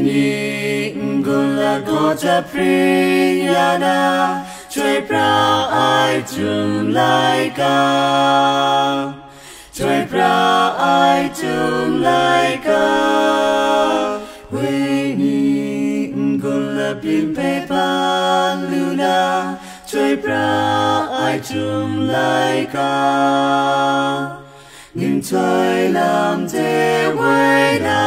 ni gula goja priyana Choi pra ai chung lai ka Choi pra ai chung lai ka Hui ni gula pin pe pa luna Choi pra ai chung lai ka Nhưng tôi làm thế với na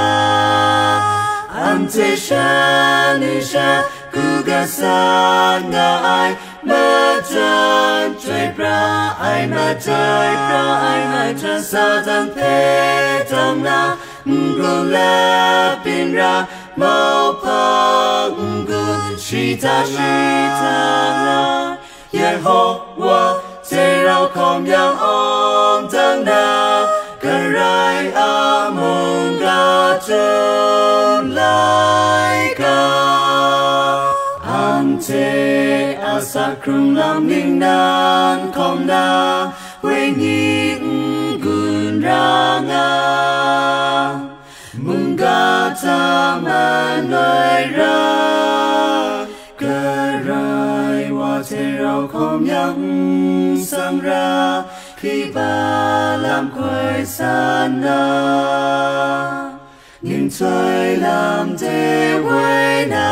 Anh thế xa ni xa Cứ gà xa ngà ai Mà chân Choi pra ai mà trời pra ai mà chân Sao thằng thế thằng na Ngô la bin ra Mau phang gu Shi ta na Yehovah Thế rau không yang ôm thằng na Cái rai a mong ga chung lai ka Anh thế a sa krung lam ninh nan không na Với những gun ra nga Mong ga ta mà nói ra Cái rai wa thế rau không yang sang ra Khi ba làm quay sana Nhưng tôi làm thế với na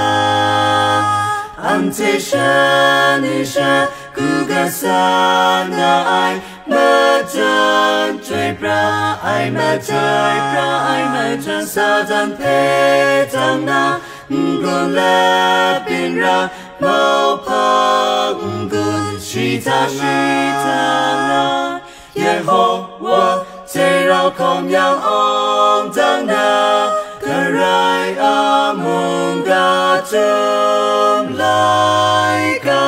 Anh thế xa ni xa Cứ gà xa ngà ai Mà chân Choi pra ai mà trời pra ai mà chân Sao thằng thế thằng na Ngô la bin ra Mau phang gu Shi ta na Yehovah Thế rau không yang ôm thằng na Cái rai a mong ga chung lai ka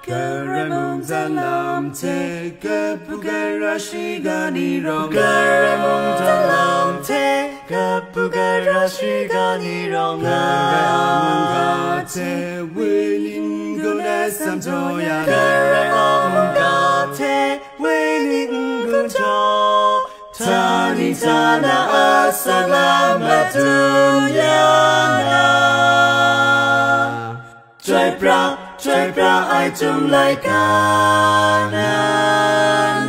Cái rai mong ta làm thế Cái bu cái ra shi ga ni rong Cái rai mong ta làm thế Cái bu cái ra shi ga ni rong Cái rai a mong ga thế Với linh gồm đã xăm cho ya Cái rai a mong ga thế Với linh gồm cho Tani tana assalamat dunyana Choi pra ai chung lai kanan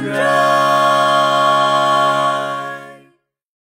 ra